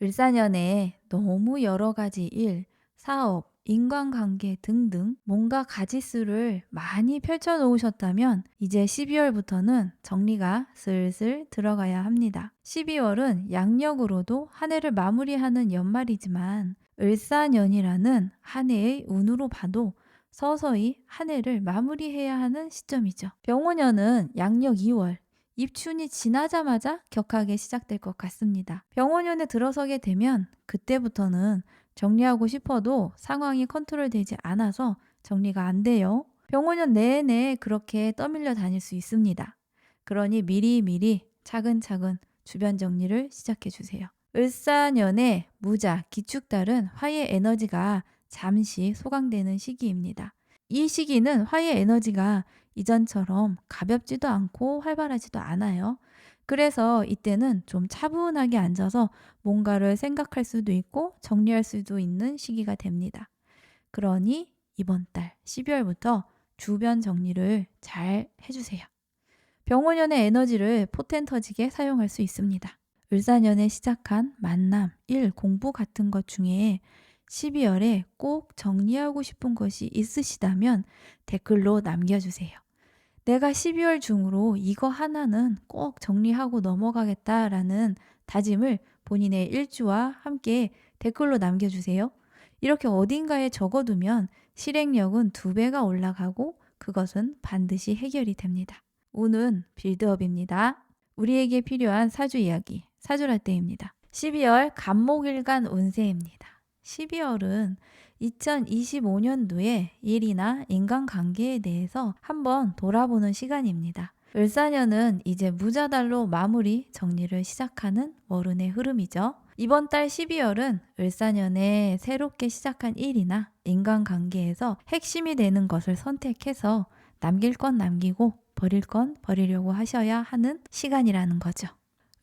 을사년에 너무 여러 가지 일, 사업, 인간관계 등등 뭔가 가짓수를 많이 펼쳐 놓으셨다면 이제 12월부터는 정리가 슬슬 들어가야 합니다. 12월은 양력으로도 한 해를 마무리하는 연말이지만 을사년이라는 한 해의 운으로 봐도 서서히 한 해를 마무리해야 하는 시점이죠. 병오년은 양력 2월, 입춘이 지나자마자 격하게 시작될 것 같습니다. 병원년에 들어서게 되면 그때부터는 정리하고 싶어도 상황이 컨트롤되지 않아서 정리가 안 돼요. 병원년 내내 그렇게 떠밀려 다닐 수 있습니다. 그러니 미리미리 차근차근 주변 정리를 시작해 주세요. 을사년에 무자, 기축달은 화의 에너지가 잠시 소강되는 시기입니다. 이 시기는 화의 에너지가 이전처럼 가볍지도 않고 활발하지도 않아요. 그래서 이때는 좀 차분하게 앉아서 뭔가를 생각할 수도 있고 정리할 수도 있는 시기가 됩니다. 그러니 이번 달 12월부터 주변 정리를 잘 해주세요. 병원연의 에너지를 포텐 터지게 사용할 수 있습니다. 을사년에 시작한 만남, 일, 공부 같은 것 중에 12월에 꼭 정리하고 싶은 것이 있으시다면 댓글로 남겨주세요. 내가 12월 중으로 이거 하나는 꼭 정리하고 넘어가겠다라는 다짐을 본인의 일주와 함께 댓글로 남겨주세요. 이렇게 어딘가에 적어두면 실행력은 2배가 올라가고 그것은 반드시 해결이 됩니다. 운은 빌드업입니다. 우리에게 필요한 사주 이야기, 사주라떼입니다. 12월 간목일간 운세입니다. 12월은 2025년도의 일이나 인간관계에 대해서 한번 돌아보는 시간입니다. 을사년은 이제 무자달로 마무리 정리를 시작하는 월운의 흐름이죠. 이번 달 12월은 을사년에 새롭게 시작한 일이나 인간관계에서 핵심이 되는 것을 선택해서 남길 건 남기고 버릴 건 버리려고 하셔야 하는 시간이라는 거죠.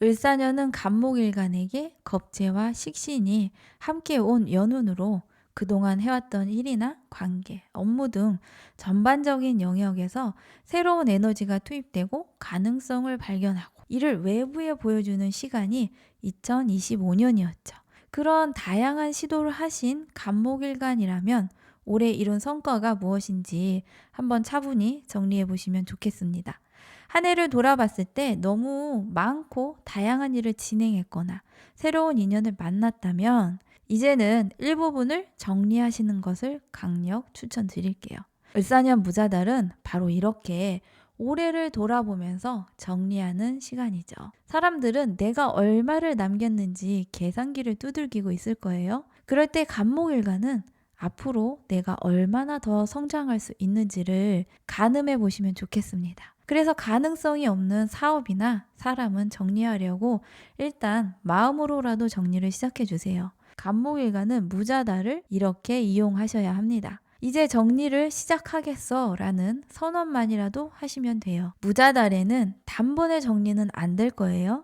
을사년은 간목일간에게 겁재와 식신이 함께 온 연운으로 그동안 해왔던 일이나 관계, 업무 등 전반적인 영역에서 새로운 에너지가 투입되고 가능성을 발견하고 이를 외부에 보여주는 시간이 2025년이었죠. 그런 다양한 시도를 하신 간목일간이라면 올해 이룬 성과가 무엇인지 한번 차분히 정리해 보시면 좋겠습니다. 한 해를 돌아봤을 때 너무 많고 다양한 일을 진행했거나 새로운 인연을 만났다면 이제는 일부분을 정리하시는 것을 강력 추천드릴게요. 을사년 무자달은 바로 이렇게 올해를 돌아보면서 정리하는 시간이죠. 사람들은 내가 얼마를 남겼는지 계산기를 두들기고 있을 거예요. 그럴 때 간목일간은 앞으로 내가 얼마나 더 성장할 수 있는지를 가늠해 보시면 좋겠습니다. 그래서 가능성이 없는 사업이나 사람은 정리하려고 일단 마음으로라도 정리를 시작해 주세요. 간목일간은 무자달을 이렇게 이용하셔야 합니다. 이제 정리를 시작하겠어 라는 선언만이라도 하시면 돼요. 무자달에는 단번에 정리는 안 될 거예요.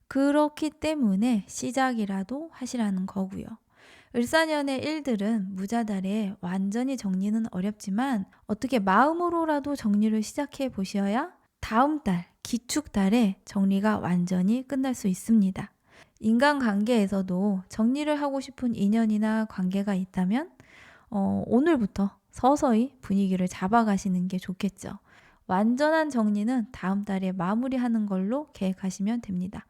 그렇기 때문에 시작이라도 하시라는 거고요. 을사년의 일들은 무자달에 완전히 정리는 어렵지만 어떻게 마음으로라도 정리를 시작해 보셔야 다음 달, 기축달에 정리가 완전히 끝날 수 있습니다. 인간관계에서도 정리를 하고 싶은 인연이나 관계가 있다면 오늘부터 서서히 분위기를 잡아가시는 게 좋겠죠. 완전한 정리는 다음 달에 마무리하는 걸로 계획하시면 됩니다.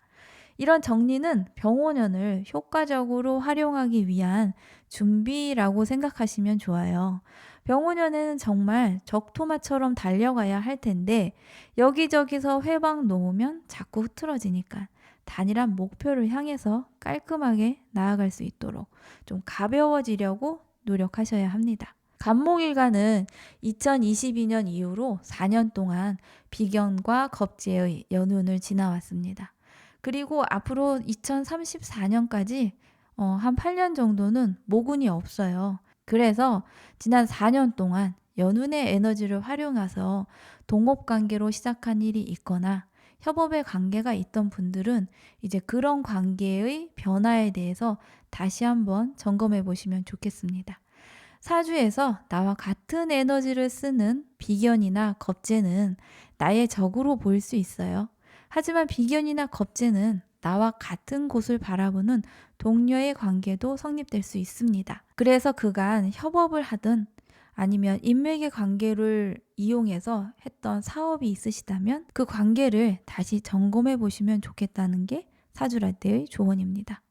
이런 정리는 병오년을 효과적으로 활용하기 위한 준비라고 생각하시면 좋아요. 병오년에는 정말 적토마처럼 달려가야 할 텐데 여기저기서 회방 놓으면 자꾸 흐트러지니까 단일한 목표를 향해서 깔끔하게 나아갈 수 있도록 좀 가벼워지려고 노력하셔야 합니다. 간목일간은 2022년 이후로 4년 동안 비견과 겁재의 연운을 지나왔습니다. 그리고 앞으로 2034년까지 한 8년 정도는 모군이 없어요. 그래서 지난 4년 동안 연운의 에너지를 활용해서 동업관계로 시작한 일이 있거나 협업의 관계가 있던 분들은 이제 그런 관계의 변화에 대해서 다시 한번 점검해 보시면 좋겠습니다. 사주에서 나와 같은 에너지를 쓰는 비견이나 겁재는 나의 적으로 보일 수 있어요. 하지만 비견이나 겁재는 나와 같은 곳을 바라보는 동료의 관계도 성립될 수 있습니다. 그래서 그간 협업을 하든 아니면 인맥의 관계를 이용해서 했던 사업이 있으시다면 그 관계를 다시 점검해 보시면 좋겠다는 게 사주랄 때의 조언입니다.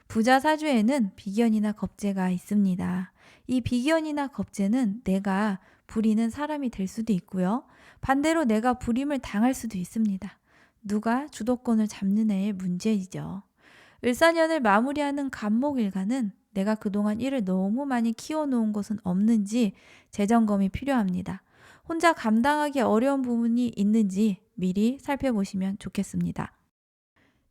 부자 사주에는 비견이나 겁재가 있습니다. 이 비견이나 겁재는 내가 부리는 사람이 될 수도 있고요. 반대로 내가 부림을 당할 수도 있습니다. 누가 주도권을 잡느냐의 문제이죠. 을사년을 마무리하는 간목일간은 내가 그동안 일을 너무 많이 키워놓은 것은 없는지 재점검이 필요합니다. 혼자 감당하기 어려운 부분이 있는지 미리 살펴보시면 좋겠습니다.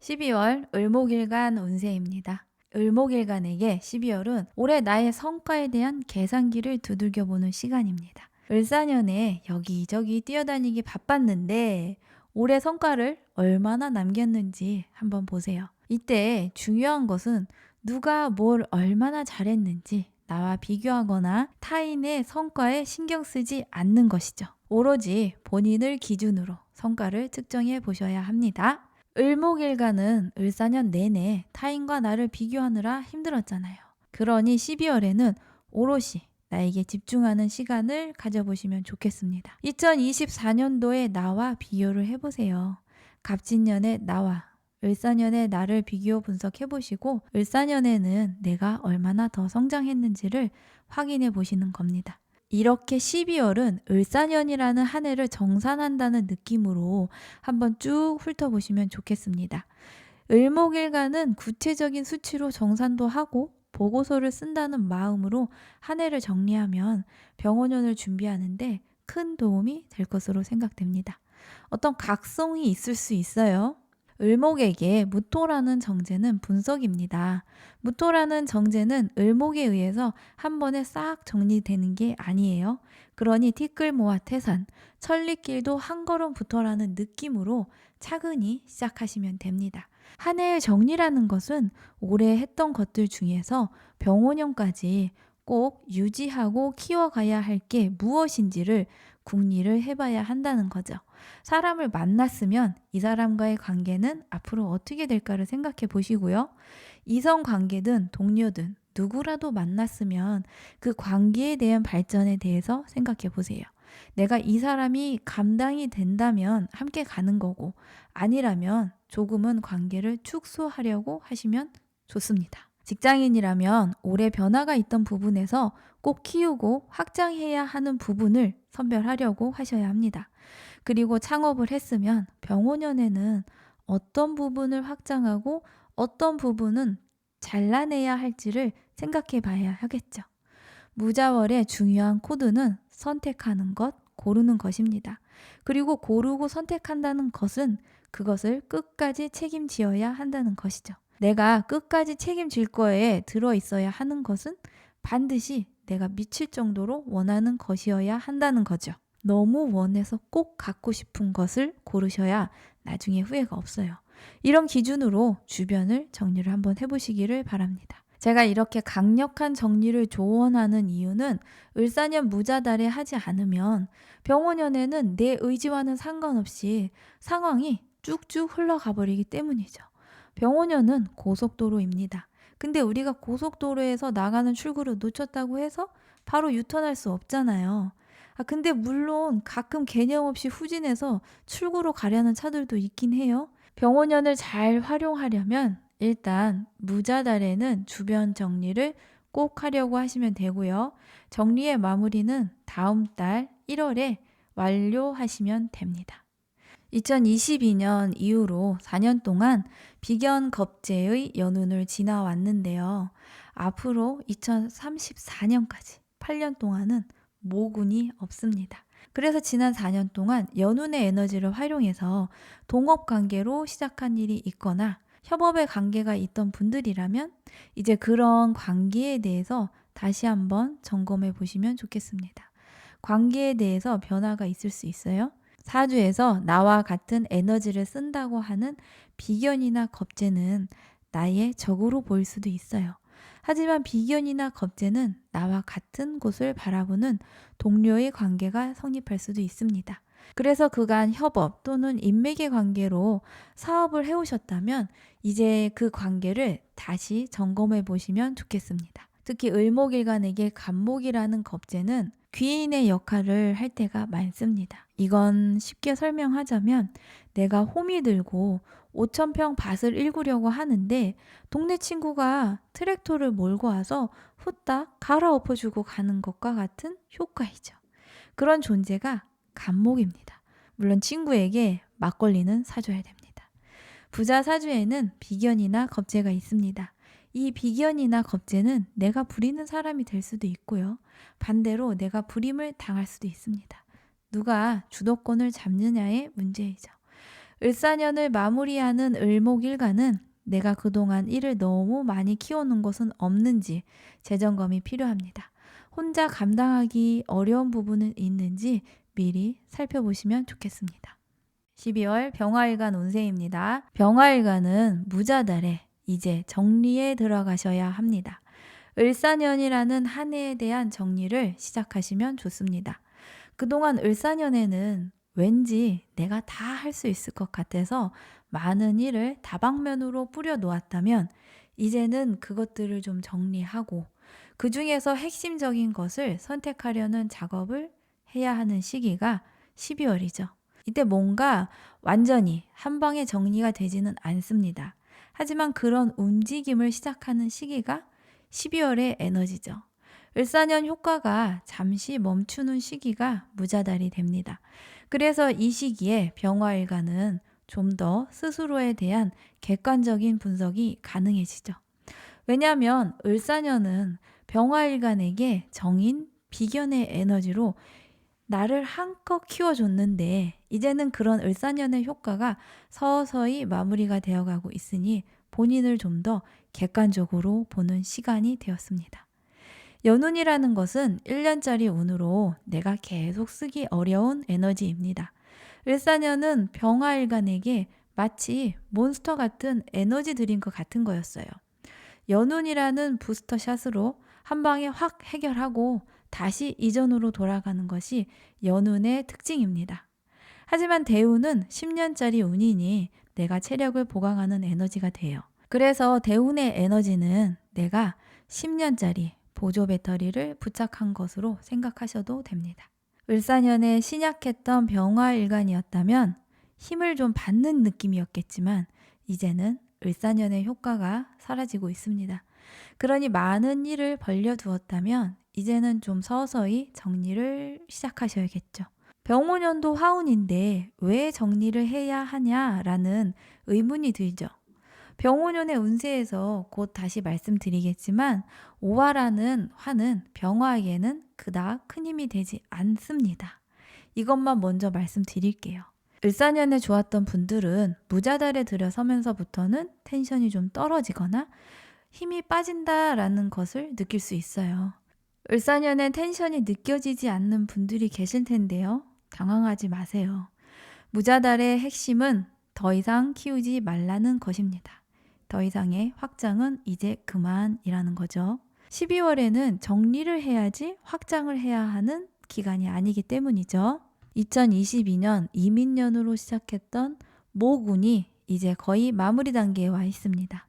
12월 을목일간 운세입니다. 을목일간에게 12월은 올해 나의 성과에 대한 계산기를 두들겨보는 시간입니다. 을사년에 여기저기 뛰어다니기 바빴는데 올해 성과를 얼마나 남겼는지 한번 보세요. 이때 중요한 것은 누가 뭘 얼마나 잘했는지 나와 비교하거나 타인의 성과에 신경 쓰지 않는 것이죠. 오로지 본인을 기준으로 성과를 측정해 보셔야 합니다. 을목일간은 을사년 내내 타인과 나를 비교하느라 힘들었잖아요. 그러니 12월에는 오롯이 나에게 집중하는 시간을 가져보시면 좋겠습니다. 2024년도에 나와 비교를 해보세요. 갑진년의 나와 을사년의 나를 비교 분석해보시고 을사년에는 내가 얼마나 더 성장했는지를 확인해 보시는 겁니다. 이렇게 12월은 을사년이라는 한 해를 정산한다는 느낌으로 한번 쭉 훑어보시면 좋겠습니다. 을목일간은 구체적인 수치로 정산도 하고 보고서를 쓴다는 마음으로 한 해를 정리하면 병원년을 준비하는데 큰 도움이 될 것으로 생각됩니다. 어떤 각성이 있을 수 있어요. 을목에게 무토라는 정제는 분석입니다. 무토라는 정제는 을목에 의해서 한 번에 싹 정리되는 게 아니에요. 그러니 티끌 모아 태산, 천리길도 한 걸음부터라는 느낌으로 차근히 시작하시면 됩니다. 한 해의 정리라는 것은 올해 했던 것들 중에서 병원년까지 꼭 유지하고 키워가야 할 게 무엇인지를 궁리를 해봐야 한다는 거죠. 사람을 만났으면 이 사람과의 관계는 앞으로 어떻게 될까를 생각해 보시고요. 이성 관계든 동료든 누구라도 만났으면 그 관계에 대한 발전에 대해서 생각해 보세요. 내가 이 사람이 감당이 된다면 함께 가는 거고 아니라면 조금은 관계를 축소하려고 하시면 좋습니다. 직장인이라면 올해 변화가 있던 부분에서 꼭 키우고 확장해야 하는 부분을 선별하려고 하셔야 합니다. 그리고 창업을 했으면 병원년에는 어떤 부분을 확장하고 어떤 부분은 잘라내야 할지를 생각해 봐야 하겠죠. 무자월의 중요한 코드는 선택하는 것, 고르는 것입니다. 그리고 고르고 선택한다는 것은 그것을 끝까지 책임지어야 한다는 것이죠. 내가 끝까지 책임질 거에 들어있어야 하는 것은 반드시 내가 미칠 정도로 원하는 것이어야 한다는 거죠. 너무 원해서 꼭 갖고 싶은 것을 고르셔야 나중에 후회가 없어요. 이런 기준으로 주변을 정리를 한번 해보시기를 바랍니다. 제가 이렇게 강력한 정리를 조언하는 이유는 을사년 무자달에 하지 않으면 병원년에는 내 의지와는 상관없이 상황이 쭉쭉 흘러가 버리기 때문이죠. 병원년은 고속도로입니다. 근데 우리가 고속도로에서 나가는 출구를 놓쳤다고 해서 바로 유턴할 수 없잖아요. 근데 물론 가끔 개념 없이 후진해서 출구로 가려는 차들도 있긴 해요. 병원년을 잘 활용하려면 일단 무자달에는 주변 정리를 꼭 하려고 하시면 되고요. 정리의 마무리는 다음 달 1월에 완료하시면 됩니다. 2022년 이후로 4년 동안 비견 겁재의 연운을 지나왔는데요. 앞으로 2034년까지 8년 동안은 모군이 없습니다. 그래서 지난 4년 동안 연운의 에너지를 활용해서 동업관계로 시작한 일이 있거나 협업의 관계가 있던 분들이라면 이제 그런 관계에 대해서 다시 한번 점검해 보시면 좋겠습니다. 관계에 대해서 변화가 있을 수 있어요. 사주에서 나와 같은 에너지를 쓴다고 하는 비견이나 겁재는 나의 적으로 보일 수도 있어요. 하지만 비견이나 겁재는 나와 같은 곳을 바라보는 동료의 관계가 성립할 수도 있습니다. 그래서 그간 협업 또는 인맥의 관계로 사업을 해오셨다면 이제 그 관계를 다시 점검해 보시면 좋겠습니다. 특히 을목일간에게 간목이라는 겁재는 귀인의 역할을 할 때가 많습니다. 이건 쉽게 설명하자면 내가 홈이 들고 5,000평 밭을 일구려고 하는데 동네 친구가 트랙터를 몰고 와서 후딱 갈아엎어주고 가는 것과 같은 효과이죠. 그런 존재가 간목입니다. 물론 친구에게 막걸리는 사줘야 됩니다. 부자 사주에는 비견이나 겁재가 있습니다. 이 비견이나 겁재는 내가 부리는 사람이 될 수도 있고요. 반대로 내가 부림을 당할 수도 있습니다. 누가 주도권을 잡느냐의 문제이죠. 을사년을 마무리하는 을목일간은 내가 그동안 일을 너무 많이 키워놓은 것은 없는지 재점검이 필요합니다. 혼자 감당하기 어려운 부분은 있는지 미리 살펴보시면 좋겠습니다. 12월 병화일간 운세입니다. 병화일간은 무자달에 이제 정리에 들어가셔야 합니다. 을사년이라는 한 해에 대한 정리를 시작하시면 좋습니다. 그동안 을사년에는 왠지 내가 다 할 수 있을 것 같아서 많은 일을 다방면으로 뿌려 놓았다면 이제는 그것들을 좀 정리하고 그 중에서 핵심적인 것을 선택하려는 작업을 해야 하는 시기가 12월이죠. 이때 뭔가 완전히 한 방에 정리가 되지는 않습니다. 하지만 그런 움직임을 시작하는 시기가 12월의 에너지죠. 을사년 효과가 잠시 멈추는 시기가 무자달이 됩니다. 그래서 이 시기에 병화일간은 좀 더 스스로에 대한 객관적인 분석이 가능해지죠. 왜냐하면 을사년은 병화일간에게 정인 비견의 에너지로 나를 한껏 키워줬는데 이제는 그런 을사년의 효과가 서서히 마무리가 되어가고 있으니 본인을 좀 더 객관적으로 보는 시간이 되었습니다. 연운이라는 것은 1년짜리 운으로 내가 계속 쓰기 어려운 에너지입니다. 을사년은 병화일간에게 마치 몬스터 같은 에너지 드린 것 같은 거였어요. 연운이라는 부스터샷으로 한 방에 확 해결하고 다시 이전으로 돌아가는 것이 연운의 특징입니다. 하지만 대운은 10년짜리 운이니 내가 체력을 보강하는 에너지가 돼요. 그래서 대운의 에너지는 내가 10년짜리 보조 배터리를 부착한 것으로 생각하셔도 됩니다. 을사년에 신약했던 병화일간이었다면 힘을 좀 받는 느낌이었겠지만 이제는 을사년의 효과가 사라지고 있습니다. 그러니 많은 일을 벌려두었다면 이제는 좀 서서히 정리를 시작하셔야겠죠. 병오년도 화운인데 왜 정리를 해야 하냐라는 의문이 들죠. 병오년의 운세에서 곧 다시 말씀드리겠지만 오화라는 화는 병화에게는 그닥 큰 힘이 되지 않습니다. 이것만 먼저 말씀드릴게요. 을사년에 좋았던 분들은 무자달에 들여서면서부터는 텐션이 좀 떨어지거나 힘이 빠진다라는 것을 느낄 수 있어요. 을사년엔 텐션이 느껴지지 않는 분들이 계실 텐데요. 당황하지 마세요. 무자달의 핵심은 더 이상 키우지 말라는 것입니다. 더 이상의 확장은 이제 그만이라는 거죠. 12월에는 정리를 해야지 확장을 해야 하는 기간이 아니기 때문이죠. 2022년 이민년으로 시작했던 목운이 이제 거의 마무리 단계에 와 있습니다.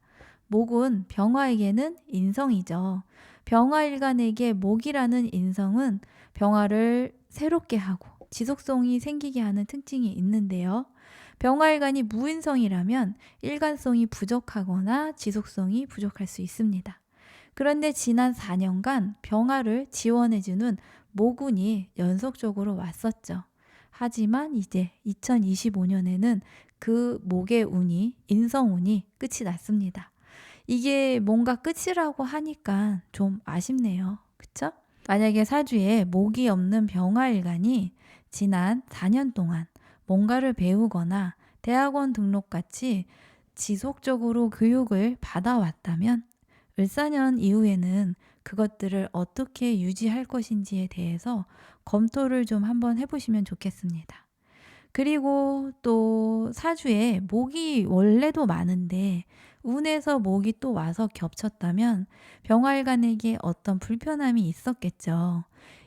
목은 병화에게는 인성이죠. 병화일간에게 목이라는 인성은 병화를 새롭게 하고 지속성이 생기게 하는 특징이 있는데요. 병화일간이 무인성이라면 일관성이 부족하거나 지속성이 부족할 수 있습니다. 그런데 지난 4년간 병화를 지원해주는 모군이 연속적으로 왔었죠. 하지만 이제 2025년에는 그 목의 운이, 인성운이 끝이 났습니다. 이게 뭔가 끝이라고 하니까 좀 아쉽네요. 그쵸? 만약에 사주에 목이 없는 병화일간이 지난 4년 동안 뭔가를 배우거나 대학원 등록같이 지속적으로 교육을 받아왔다면 을사년 이후에는 그것들을 어떻게 유지할 것인지에 대해서 검토를 좀 한번 해보시면 좋겠습니다. 그리고 또 사주에 목이 원래도 많은데 운에서 목이 또 와서 겹쳤다면 병화일간에게 어떤 불편함이 있었겠죠.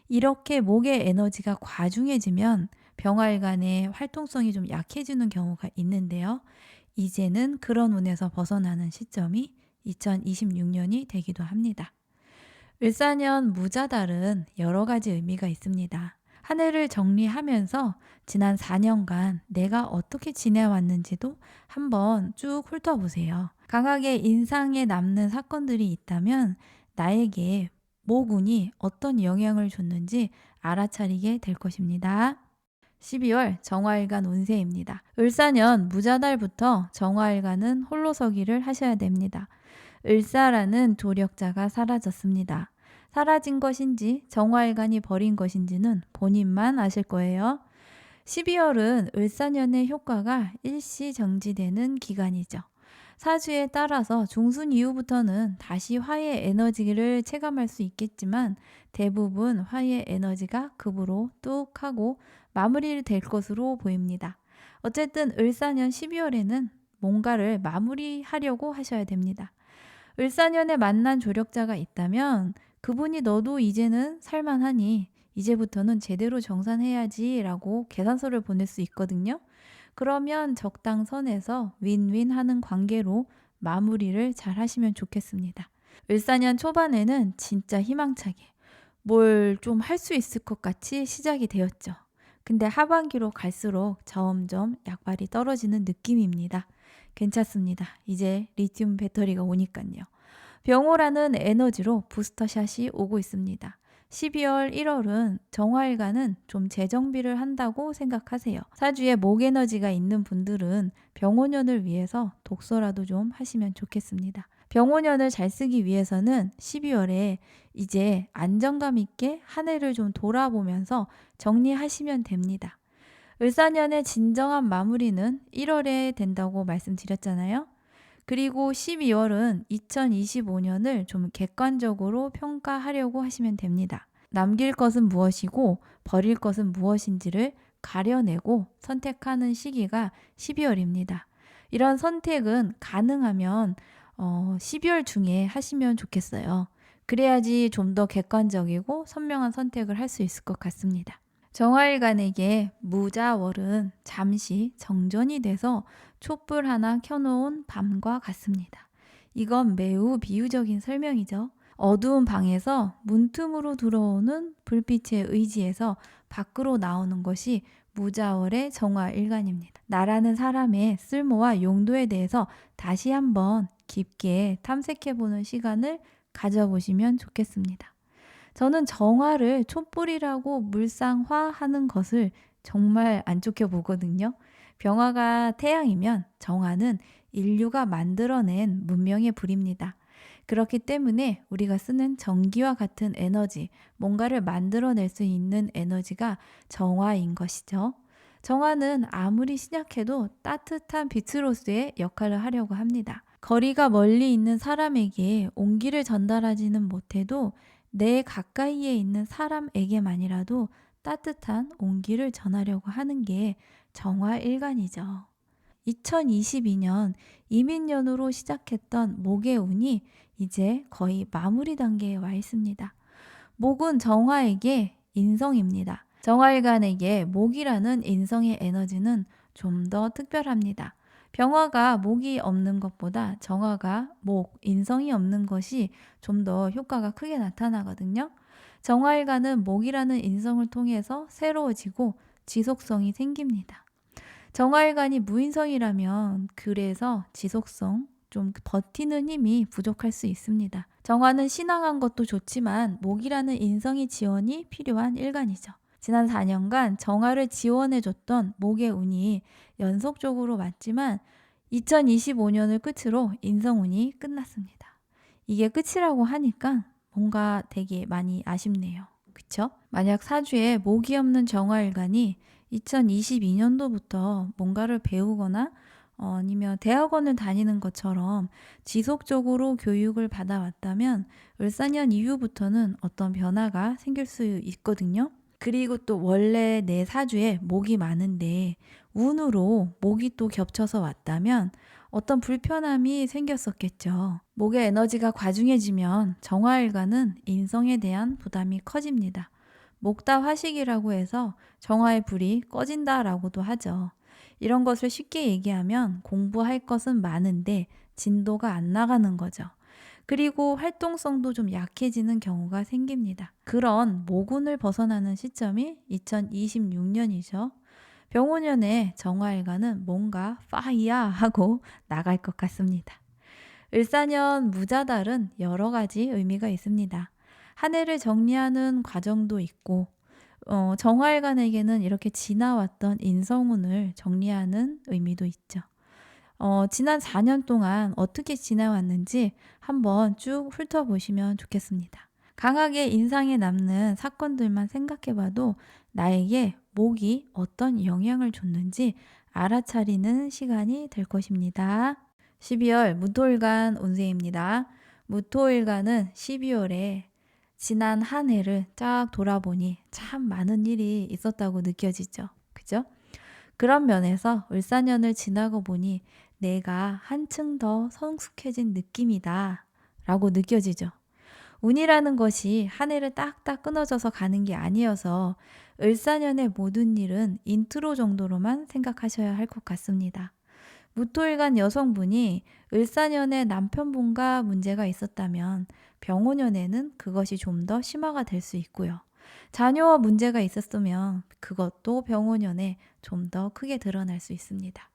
이렇게 목의 에너지가 과중해지면 병활간의 활동성이 좀 약해지는 경우가 있는데요. 이제는 그런 운에서 벗어나는 시점이 2026년이 되기도 합니다. 을사년 무자달은 여러 가지 의미가 있습니다. 한 해를 정리하면서 지난 4년간 내가 어떻게 지내왔는지도 한번 쭉 훑어보세요. 강하게 인상에 남는 사건들이 있다면 나에게 모군이 어떤 영향을 줬는지 알아차리게 될 것입니다. 12월 정화일간 운세입니다. 을사년 무자달부터 정화일간은 홀로서기를 하셔야 됩니다. 을사라는 조력자가 사라졌습니다. 사라진 것인지 정화일간이 버린 것인지는 본인만 아실 거예요. 12월은 을사년의 효과가 일시 정지되는 기간이죠. 사주에 따라서 중순 이후부터는 다시 화의 에너지를 체감할 수 있겠지만 대부분 화의 에너지가 급으로 뚝 하고 마무리될 것으로 보입니다. 어쨌든 을사년 12월에는 뭔가를 마무리하려고 하셔야 됩니다. 을사년에 만난 조력자가 있다면 그분이 너도 이제는 살만하니 이제부터는 제대로 정산해야지 라고 계산서를 보낼 수 있거든요. 그러면 적당선에서 윈윈 하는 관계로 마무리를 잘 하시면 좋겠습니다. 을사년 초반에는 진짜 희망차게 뭘 좀 할 수 있을 것 같이 시작이 되었죠. 근데 하반기로 갈수록 점점 약발이 떨어지는 느낌입니다. 괜찮습니다. 이제 리튬 배터리가 오니까요. 병호라는 에너지로 부스터샷이 오고 있습니다. 12월, 1월은 정화일간은 좀 재정비를 한다고 생각하세요. 사주에 목 에너지가 있는 분들은 병호년을 위해서 독서라도 좀 하시면 좋겠습니다. 병호년을 잘 쓰기 위해서는 12월에 이제 안정감 있게 한 해를 좀 돌아보면서 정리하시면 됩니다. 을사년의 진정한 마무리는 1월에 된다고 말씀드렸잖아요. 그리고 12월은 2025년을 좀 객관적으로 평가하려고 하시면 됩니다. 남길 것은 무엇이고 버릴 것은 무엇인지를 가려내고 선택하는 시기가 12월입니다. 이런 선택은 가능하면 12월 중에 하시면 좋겠어요. 그래야지 좀 더 객관적이고 선명한 선택을 할 수 있을 것 같습니다. 정화일간에게 무자월은 잠시 정전이 돼서 촛불 하나 켜놓은 밤과 같습니다. 이건 매우 비유적인 설명이죠. 어두운 방에서 문틈으로 들어오는 불빛에 의지해서 밖으로 나오는 것이 무자월의 정화일간입니다. 나라는 사람의 쓸모와 용도에 대해서 다시 한번 깊게 탐색해보는 시간을 가져보시면 좋겠습니다. 저는 정화를 촛불이라고 물상화하는 것을 정말 안 좋게 보거든요. 병화가 태양이면 정화는 인류가 만들어낸 문명의 불입니다. 그렇기 때문에 우리가 쓰는 전기와 같은 에너지, 뭔가를 만들어낼 수 있는 에너지가 정화인 것이죠. 정화는 아무리 신약해도 따뜻한 빛으로서의 역할을 하려고 합니다. 거리가 멀리 있는 사람에게 온기를 전달하지는 못해도 내 가까이에 있는 사람에게만이라도 따뜻한 온기를 전하려고 하는 게 정화일간이죠. 2022년 이민년으로 시작했던 목의 운이 이제 거의 마무리 단계에 와 있습니다. 목은 정화에게 인성입니다. 정화일간에게 목이라는 인성의 에너지는 좀 더 특별합니다. 병화가 목이 없는 것보다 정화가 목, 인성이 없는 것이 좀 더 효과가 크게 나타나거든요. 정화일간은 목이라는 인성을 통해서 새로워지고 지속성이 생깁니다. 정화일간이 무인성이라면 그래서 지속성, 좀 버티는 힘이 부족할 수 있습니다. 정화는 신앙한 것도 좋지만 목이라는 인성의 지원이 필요한 일간이죠. 지난 4년간 정화를 지원해줬던 목의 운이 연속적으로 맞지만 2025년을 끝으로 인성운이 끝났습니다. 이게 끝이라고 하니까 뭔가 되게 많이 아쉽네요. 그쵸? 만약 사주에 목이 없는 정화일간이 2022년도부터 뭔가를 배우거나 아니면 대학원을 다니는 것처럼 지속적으로 교육을 받아왔다면 을사년 이후부터는 어떤 변화가 생길 수 있거든요. 그리고 또 원래 내 사주에 목이 많은데 운으로 목이 또 겹쳐서 왔다면 어떤 불편함이 생겼었겠죠. 목의 에너지가 과중해지면 정화일간은 인성에 대한 부담이 커집니다. 목다 화식이라고 해서 정화의 불이 꺼진다라고도 하죠. 이런 것을 쉽게 얘기하면 공부할 것은 많은데 진도가 안 나가는 거죠. 그리고 활동성도 좀 약해지는 경우가 생깁니다. 그런 모군을 벗어나는 시점이 2026년이죠. 병오년에 정화일가는 뭔가 파이야 하고 나갈 것 같습니다. 을사년 무자달은 여러 가지 의미가 있습니다. 한 해를 정리하는 과정도 있고 정화일간에게는 이렇게 지나왔던 인성운을 정리하는 의미도 있죠. 지난 4년 동안 어떻게 지나왔는지 한번 쭉 훑어보시면 좋겠습니다. 강하게 인상에 남는 사건들만 생각해봐도 나에게 목이 어떤 영향을 줬는지 알아차리는 시간이 될 것입니다. 12월 무토일간 운세입니다. 무토일간은 12월에 지난 한 해를 쫙 돌아보니 참 많은 일이 있었다고 느껴지죠. 그죠? 그런 면에서 을사년을 지나고 보니 내가 한층 더 성숙해진 느낌이다 라고 느껴지죠. 운이라는 것이 한 해를 딱딱 끊어져서 가는 게 아니어서 을사년의 모든 일은 인트로 정도로만 생각하셔야 할 것 같습니다. 무토일간 여성분이 을사년에 남편분과 문제가 있었다면 병오년에는 그것이 좀 더 심화가 될 수 있고요. 자녀와 문제가 있었으면 그것도 병오년에 좀 더 크게 드러날 수 있습니다.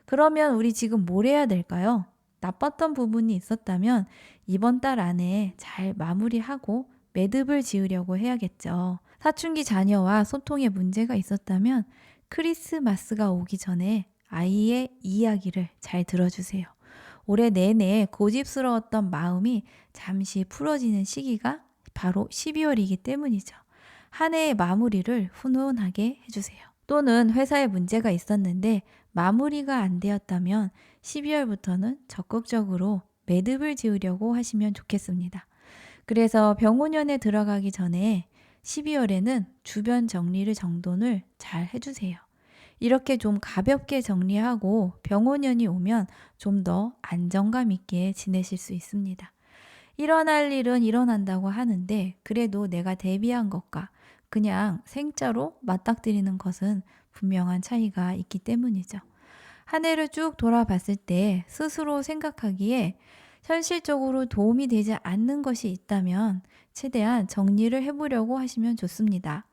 그러면 우리 지금 뭘 해야 될까요? 나빴던 부분이 있었다면 이번 달 안에 잘 마무리하고 매듭을 지으려고 해야겠죠. 사춘기 자녀와 소통에 문제가 있었다면 크리스마스가 오기 전에 아이의 이야기를 잘 들어주세요. 올해 내내 고집스러웠던 마음이 잠시 풀어지는 시기가 바로 12월이기 때문이죠. 한 해의 마무리를 훈훈하게 해주세요. 또는 회사에 문제가 있었는데 마무리가 안 되었다면 12월부터는 적극적으로 매듭을 지으려고 하시면 좋겠습니다. 그래서 병오년에 들어가기 전에 12월에는 주변 정리를 정돈을 잘 해주세요. 이렇게 좀 가볍게 정리하고 병오년이 오면 좀 더 안정감 있게 지내실 수 있습니다. 일어날 일은 일어난다고 하는데 그래도 내가 대비한 것과 그냥 생짜로 맞닥뜨리는 것은 분명한 차이가 있기 때문이죠. 한 해를 쭉 돌아봤을 때 스스로 생각하기에 현실적으로 도움이 되지 않는 것이 있다면 최대한 정리를 해보려고 하시면 좋습니다.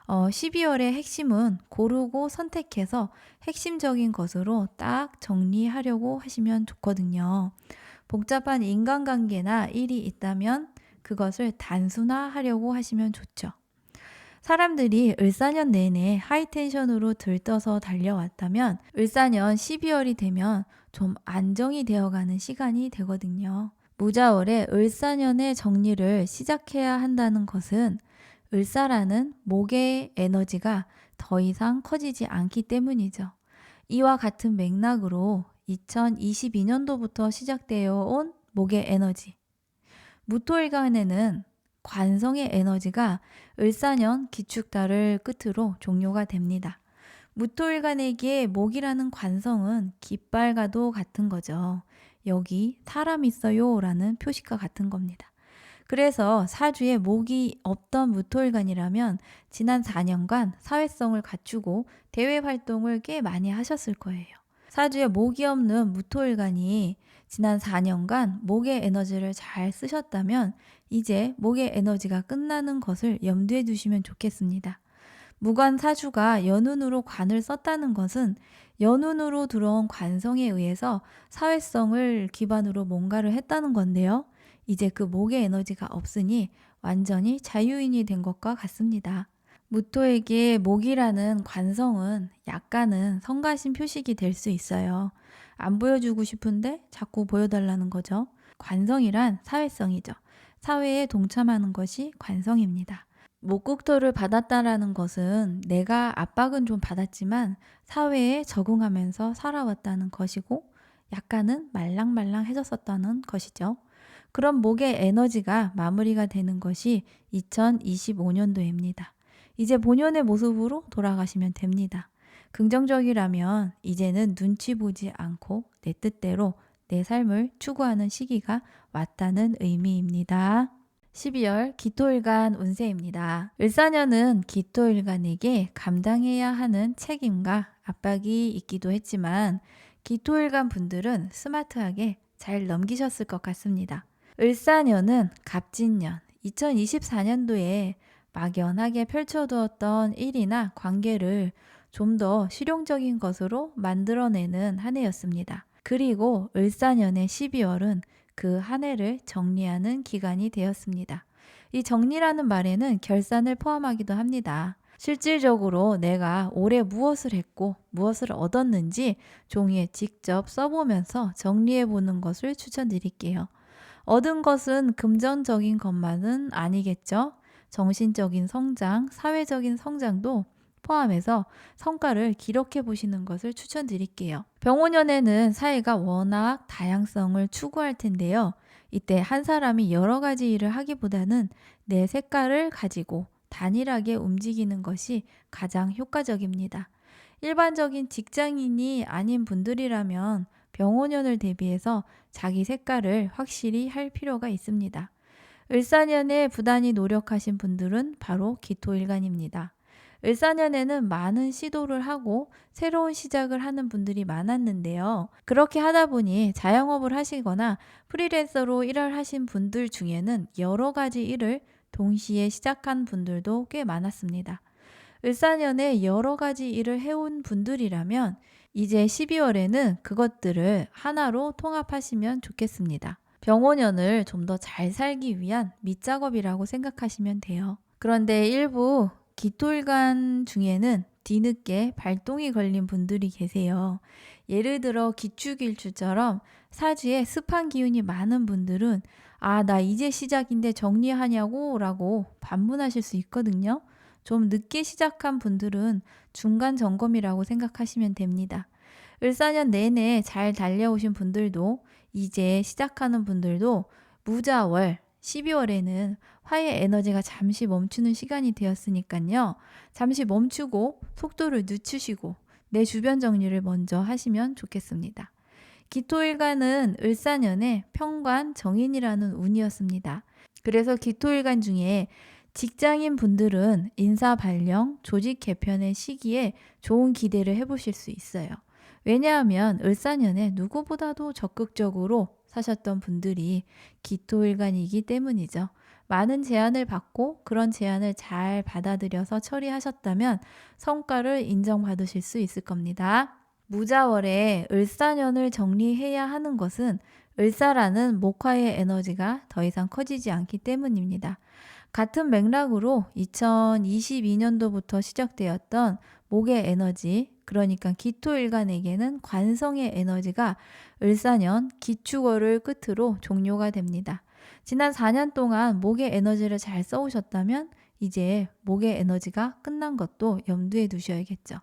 12월의 핵심은 고르고 선택해서 핵심적인 것으로 딱 정리하려고 하시면 좋거든요. 복잡한 인간관계나 일이 있다면 그것을 단순화하려고 하시면 좋죠. 사람들이 을사년 내내 하이텐션으로 들떠서 달려왔다면 을사년 12월이 되면 좀 안정이 되어가는 시간이 되거든요. 무자월에 을사년의 정리를 시작해야 한다는 것은 을사라는 목의 에너지가 더 이상 커지지 않기 때문이죠. 이와 같은 맥락으로 2022년도부터 시작되어 온 목의 에너지. 무토일간에는 관성의 에너지가 을사년 기축달을 끝으로 종료가 됩니다. 무토일간에게 목이라는 관성은 깃발과도 같은 거죠. 여기 사람 있어요 라는 표식과 같은 겁니다. 그래서 사주에 목이 없던 무토일간이라면 지난 4년간 사회성을 갖추고 대외 활동을 꽤 많이 하셨을 거예요. 사주에 목이 없는 무토일간이 지난 4년간 목의 에너지를 잘 쓰셨다면 이제 목의 에너지가 끝나는 것을 염두에 두시면 좋겠습니다. 무관 사주가 연운으로 관을 썼다는 것은 연운으로 들어온 관성에 의해서 사회성을 기반으로 뭔가를 했다는 건데요. 이제 그 목의 에너지가 없으니 완전히 자유인이 된 것과 같습니다. 무토에게 목이라는 관성은 약간은 성가신 표식이 될 수 있어요. 안 보여주고 싶은데 자꾸 보여달라는 거죠. 관성이란 사회성이죠. 사회에 동참하는 것이 관성입니다. 목국토를 받았다라는 것은 내가 압박은 좀 받았지만 사회에 적응하면서 살아왔다는 것이고 약간은 말랑말랑해졌었다는 것이죠. 그런 목의 에너지가 마무리가 되는 것이 2025년도입니다. 이제 본연의 모습으로 돌아가시면 됩니다. 긍정적이라면 이제는 눈치 보지 않고 내 뜻대로 내 삶을 추구하는 시기가 왔다는 의미입니다. 12월 기토일간 운세입니다. 을사년은 기토일간에게 감당해야 하는 책임과 압박이 있기도 했지만 기토일간 분들은 스마트하게 잘 넘기셨을 것 같습니다. 을사년은 갑진년 2024년도에 막연하게 펼쳐두었던 일이나 관계를 좀 더 실용적인 것으로 만들어내는 한 해였습니다. 그리고 을사년의 12월은 그 한 해를 정리하는 기간이 되었습니다. 이 정리라는 말에는 결산을 포함하기도 합니다. 실질적으로 내가 올해 무엇을 했고 무엇을 얻었는지 종이에 직접 써보면서 정리해 보는 것을 추천드릴게요. 얻은 것은 금전적인 것만은 아니겠죠. 정신적인 성장, 사회적인 성장도 포함해서 성과를 기록해 보시는 것을 추천드릴게요. 병오년에는 사회가 워낙 다양성을 추구할 텐데요. 이때 한 사람이 여러 가지 일을 하기보다는 내 색깔을 가지고 단일하게 움직이는 것이 가장 효과적입니다. 일반적인 직장인이 아닌 분들이라면 병오년을 대비해서 자기 색깔을 확실히 할 필요가 있습니다. 을사년에 부단히 노력하신 분들은 바로 기토일간입니다. 을사년에는 많은 시도를 하고 새로운 시작을 하는 분들이 많았는데요. 그렇게 하다 보니 자영업을 하시거나 프리랜서로 일을 하신 분들 중에는 여러 가지 일을 동시에 시작한 분들도 꽤 많았습니다. 을사년에 여러 가지 일을 해온 분들이라면 이제 12월에는 그것들을 하나로 통합하시면 좋겠습니다. 병오년을 좀 더 잘 살기 위한 밑작업이라고 생각하시면 돼요. 그런데 일부 기토일간 중에는 뒤늦게 발동이 걸린 분들이 계세요. 예를 들어 기축일주처럼 사주에 습한 기운이 많은 분들은 나 이제 시작인데 정리하냐고 라고 반문하실 수 있거든요. 좀 늦게 시작한 분들은 중간 점검이라고 생각하시면 됩니다. 을사년 내내 잘 달려오신 분들도 이제 시작하는 분들도 무자월 12월에는 화의 에너지가 잠시 멈추는 시간이 되었으니까요. 잠시 멈추고 속도를 늦추시고 내 주변 정리를 먼저 하시면 좋겠습니다. 기토일간은 을사년의 평관 정인이라는 운이었습니다. 그래서 기토일간 중에 직장인 분들은 인사 발령, 조직 개편의 시기에 좋은 기대를 해보실 수 있어요. 왜냐하면 을사년에 누구보다도 적극적으로 사셨던 분들이 기토일간이기 때문이죠. 많은 제안을 받고 그런 제안을 잘 받아들여서 처리하셨다면 성과를 인정받으실 수 있을 겁니다. 무자월에 을사년을 정리해야 하는 것은 을사라는 목화의 에너지가 더 이상 커지지 않기 때문입니다. 같은 맥락으로 2022년도부터 시작되었던 목의 에너지, 그러니까 기토일간에게는 관성의 에너지가 을사년 기축월을 끝으로 종료가 됩니다. 지난 4년 동안 목의 에너지를 잘 써오셨다면 이제 목의 에너지가 끝난 것도 염두에 두셔야겠죠.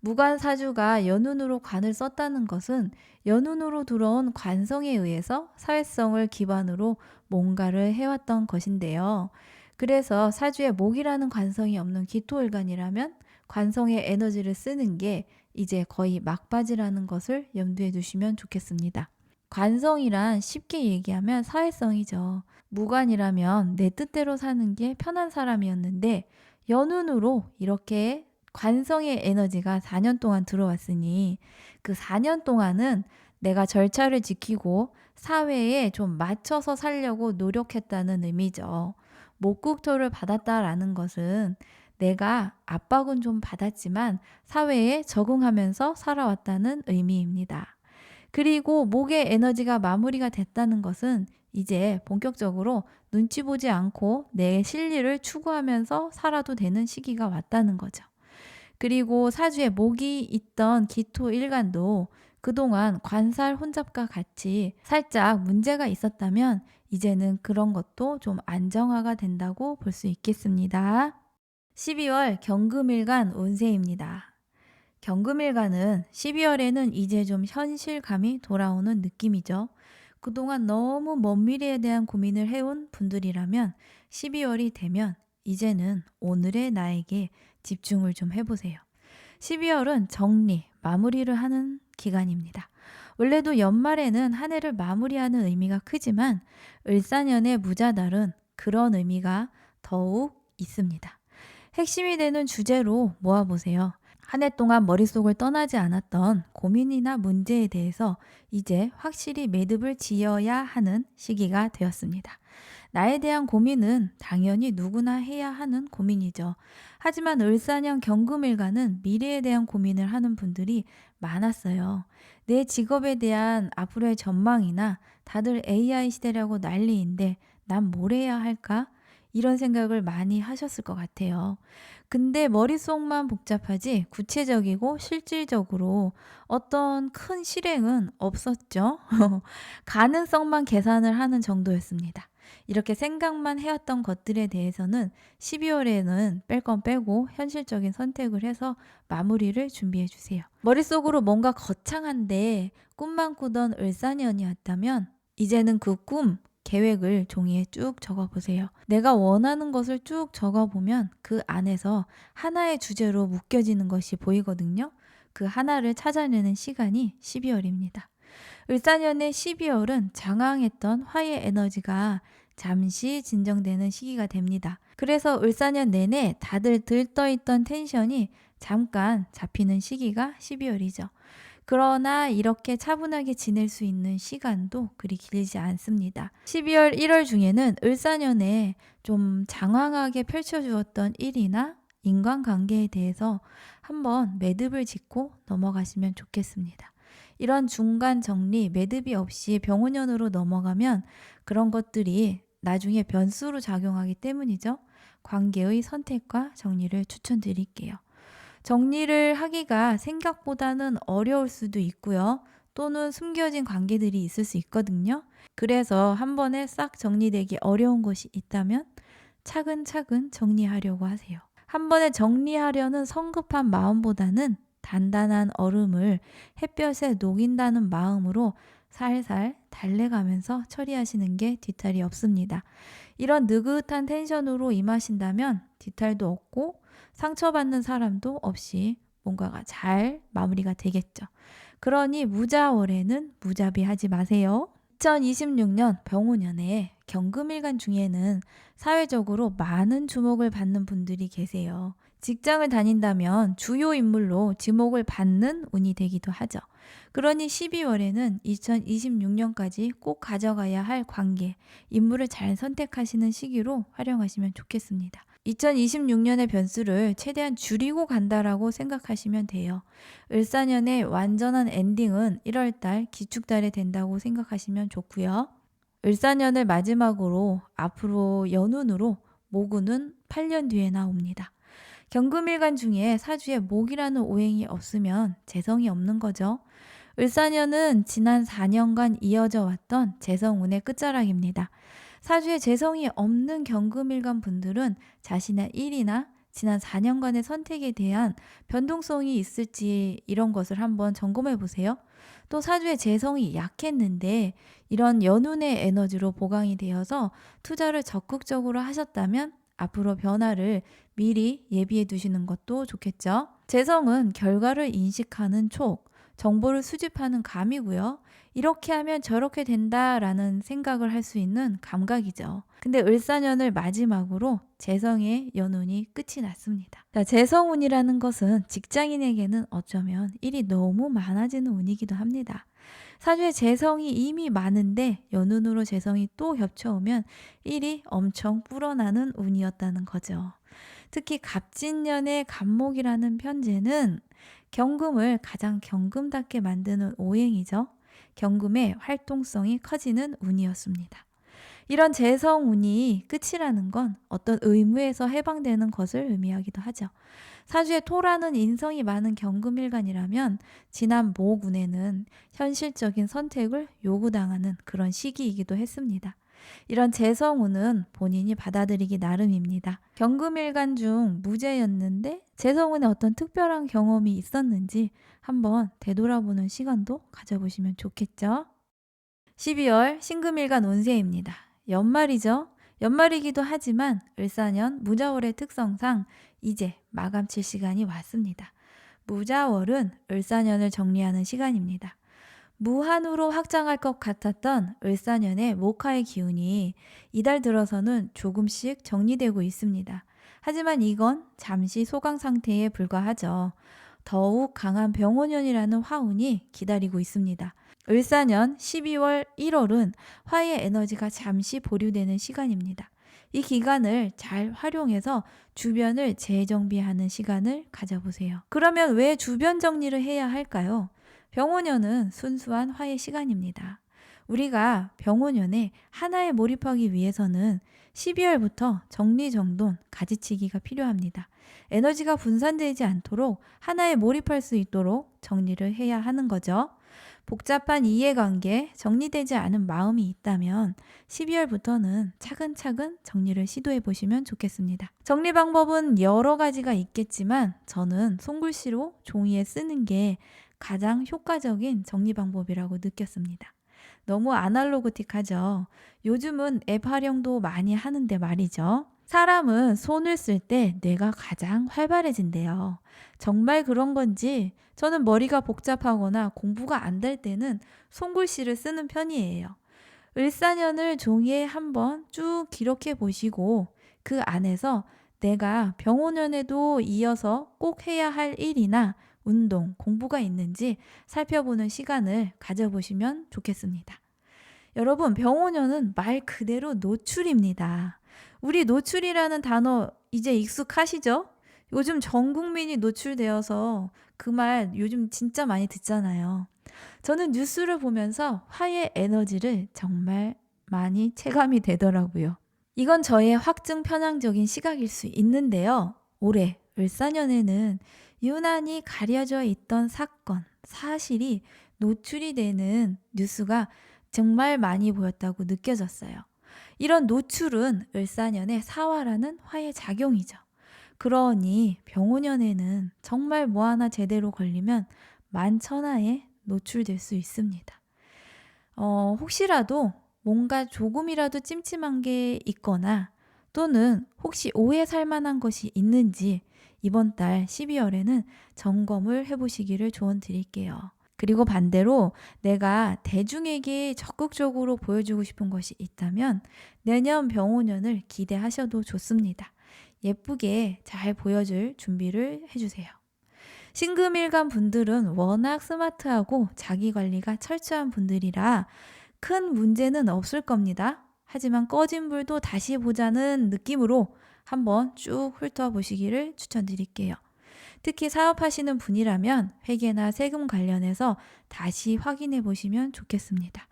무관사주가 연운으로 관을 썼다는 것은 연운으로 들어온 관성에 의해서 사회성을 기반으로 뭔가를 해왔던 것인데요. 그래서 사주에 목이라는 관성이 없는 기토일간이라면 관성의 에너지를 쓰는 게 이제 거의 막바지라는 것을 염두에 두시면 좋겠습니다. 관성이란 쉽게 얘기하면 사회성이죠. 무관이라면 내 뜻대로 사는 게 편한 사람이었는데 연운으로 이렇게 관성의 에너지가 4년 동안 들어왔으니 그 4년 동안은 내가 절차를 지키고 사회에 좀 맞춰서 살려고 노력했다는 의미죠. 목국토를 받았다라는 것은 내가 압박은 좀 받았지만 사회에 적응하면서 살아왔다는 의미입니다. 그리고 목의 에너지가 마무리가 됐다는 것은 이제 본격적으로 눈치 보지 않고 내 실리를 추구하면서 살아도 되는 시기가 왔다는 거죠. 그리고 사주에 목이 있던 기토 일간도 그동안 관살 혼잡과 같이 살짝 문제가 있었다면 이제는 그런 것도 좀 안정화가 된다고 볼 수 있겠습니다. 12월 경금일간 운세입니다. 경금일간은 12월에는 이제 좀 현실감이 돌아오는 느낌이죠. 그동안 너무 먼 미래에 대한 고민을 해온 분들이라면 12월이 되면 이제는 오늘의 나에게 집중을 좀 해보세요. 12월은 정리, 마무리를 하는 기간입니다. 원래도 연말에는 한 해를 마무리하는 의미가 크지만 을사년의 무자달은 그런 의미가 더욱 있습니다. 핵심이 되는 주제로 모아보세요. 한 해 동안 머릿속을 떠나지 않았던 고민이나 문제에 대해서 이제 확실히 매듭을 지어야 하는 시기가 되었습니다. 나에 대한 고민은 당연히 누구나 해야 하는 고민이죠. 하지만 을사년 경금일가는 미래에 대한 고민을 하는 분들이 많았어요. 내 직업에 대한 앞으로의 전망이나 다들 AI 시대라고 난리인데 난 뭘 해야 할까? 이런 생각을 많이 하셨을 것 같아요. 근데 머릿속만 복잡하지 구체적이고 실질적으로 어떤 큰 실행은 없었죠. 가능성만 계산을 하는 정도였습니다. 이렇게 생각만 해왔던 것들에 대해서는 12월에는 뺄 건 빼고 현실적인 선택을 해서 마무리를 준비해 주세요. 머릿속으로 뭔가 거창한데 꿈만 꾸던 을사년이었다면 이제는 그 꿈, 계획을 종이에 쭉 적어보세요. 내가 원하는 것을 쭉 적어보면 그 안에서 하나의 주제로 묶여지는 것이 보이거든요. 그 하나를 찾아내는 시간이 12월입니다. 을사년의 12월은 장황했던 화의 에너지가 잠시 진정되는 시기가 됩니다. 그래서 을사년 내내 다들 들떠있던 텐션이 잠깐 잡히는 시기가 12월이죠. 그러나 이렇게 차분하게 지낼 수 있는 시간도 그리 길지 않습니다. 12월, 1월 중에는 을사년에 좀 장황하게 펼쳐주었던 일이나 인간관계에 대해서 한번 매듭을 짓고 넘어가시면 좋겠습니다. 이런 중간 정리, 매듭이 없이 병원년으로 넘어가면 그런 것들이 나중에 변수로 작용하기 때문이죠. 관계의 선택과 정리를 추천드릴게요. 정리를 하기가 생각보다는 어려울 수도 있고요. 또는 숨겨진 관계들이 있을 수 있거든요. 그래서 한 번에 싹 정리되기 어려운 것이 있다면 차근차근 정리하려고 하세요. 한 번에 정리하려는 성급한 마음보다는 단단한 얼음을 햇볕에 녹인다는 마음으로 살살 달래가면서 처리하시는 게 뒤탈이 없습니다. 이런 느긋한 텐션으로 임하신다면 뒤탈도 없고 상처받는 사람도 없이 뭔가가 잘 마무리가 되겠죠. 그러니 무자월에는 무자비하지 마세요. 2026년 병오년에 경금일간 중에는 사회적으로 많은 주목을 받는 분들이 계세요. 직장을 다닌다면 주요 인물로 지목을 받는 운이 되기도 하죠. 그러니 12월에는 2026년까지 꼭 가져가야 할 관계, 인물을 잘 선택하시는 시기로 활용하시면 좋겠습니다. 2026년의 변수를 최대한 줄이고 간다라고 생각하시면 돼요. 을사년의 완전한 엔딩은 1월달 기축달에 된다고 생각하시면 좋고요. 을사년을 마지막으로 앞으로 연운으로 모구는 8년 뒤에 나옵니다. 경금일간 중에 사주에 목이라는 오행이 없으면 재성이 없는 거죠. 을사년은 지난 4년간 이어져 왔던 재성운의 끝자락입니다. 사주에 재성이 없는 경금일간 분들은 자신의 일이나 지난 4년간의 선택에 대한 변동성이 있을지 이런 것을 한번 점검해 보세요. 또 사주에 재성이 약했는데 이런 연운의 에너지로 보강이 되어서 투자를 적극적으로 하셨다면 앞으로 변화를 미리 예비해 두시는 것도 좋겠죠. 재성은 결과를 인식하는 촉, 정보를 수집하는 감이고요. 이렇게 하면 저렇게 된다라는 생각을 할 수 있는 감각이죠. 근데 을사년을 마지막으로 재성의 연운이 끝이 났습니다. 자, 재성운이라는 것은 직장인에게는 어쩌면 일이 너무 많아지는 운이기도 합니다. 사주에 재성이 이미 많은데 연운으로 재성이 또 겹쳐오면 일이 엄청 불어나는 운이었다는 거죠. 특히 갑진년의 갑목이라는 편제는 경금을 가장 경금답게 만드는 오행이죠. 경금의 활동성이 커지는 운이었습니다. 이런 재성운이 끝이라는 건 어떤 의무에서 해방되는 것을 의미하기도 하죠. 사주에 토라는 인성이 많은 경금일간이라면 지난 목운에는 현실적인 선택을 요구당하는 그런 시기이기도 했습니다. 이런 재성운은 본인이 받아들이기 나름입니다. 경금일간 중 무재였는데 재성운에 어떤 특별한 경험이 있었는지 한번 되돌아보는 시간도 가져보시면 좋겠죠. 12월 신금일간 운세입니다. 연말이죠. 연말이기도 하지만 을사년 무자월의 특성상 이제 마감칠 시간이 왔습니다. 무자월은 을사년을 정리하는 시간입니다. 무한으로 확장할 것 같았던 을사년의 목화의 기운이 이달 들어서는 조금씩 정리되고 있습니다. 하지만 이건 잠시 소강 상태에 불과하죠. 더욱 강한 병원년이라는 화운이 기다리고 있습니다. 을사년 12월 1월은 화의 에너지가 잠시 보류되는 시간입니다. 이 기간을 잘 활용해서 주변을 재정비하는 시간을 가져보세요. 그러면 왜 주변 정리를 해야 할까요? 병오년은 순수한 화의 시간입니다. 우리가 병오년에 하나에 몰입하기 위해서는 12월부터 정리정돈, 가지치기가 필요합니다. 에너지가 분산되지 않도록 하나에 몰입할 수 있도록 정리를 해야 하는 거죠. 복잡한 이해관계, 정리되지 않은 마음이 있다면 12월부터는 차근차근 정리를 시도해 보시면 좋겠습니다. 정리 방법은 여러 가지가 있겠지만 저는 손글씨로 종이에 쓰는 게 가장 효과적인 정리 방법이라고 느꼈습니다. 너무 아날로그틱하죠. 요즘은 앱 활용도 많이 하는데 말이죠. 사람은 손을 쓸 때 뇌가 가장 활발해진대요. 정말 그런 건지 저는 머리가 복잡하거나 공부가 안 될 때는 손글씨를 쓰는 편이에요. 을사년을 종이에 한번 쭉 기록해 보시고 그 안에서 내가 병오년에도 이어서 꼭 해야 할 일이나 운동, 공부가 있는지 살펴보는 시간을 가져보시면 좋겠습니다. 여러분, 병오년은 말 그대로 노출입니다. 우리 노출이라는 단어 이제 익숙하시죠? 요즘 전 국민이 노출되어서 그 말 요즘 진짜 많이 듣잖아요. 저는 뉴스를 보면서 화의 에너지를 정말 많이 체감이 되더라고요. 이건 저의 확증 편향적인 시각일 수 있는데요. 올해 을사년에는 유난히 가려져 있던 사건, 사실이 노출이 되는 뉴스가 정말 많이 보였다고 느껴졌어요. 이런 노출은 을사년의 사화라는 화의 작용이죠. 그러니 병오년에는 정말 뭐 하나 제대로 걸리면 만천하에 노출될 수 있습니다. 혹시라도 뭔가 조금이라도 찜찜한 게 있거나 또는 혹시 오해 살 만한 것이 있는지 이번 달 12월에는 점검을 해보시기를 조언 드릴게요. 그리고 반대로 내가 대중에게 적극적으로 보여주고 싶은 것이 있다면 내년 병오년을 기대하셔도 좋습니다. 예쁘게 잘 보여줄 준비를 해주세요. 신금일간 분들은 워낙 스마트하고 자기관리가 철저한 분들이라 큰 문제는 없을 겁니다. 하지만 꺼진 불도 다시 보자는 느낌으로 한번 쭉 훑어보시기를 추천드릴게요. 특히 사업하시는 분이라면 회계나 세금 관련해서 다시 확인해 보시면 좋겠습니다.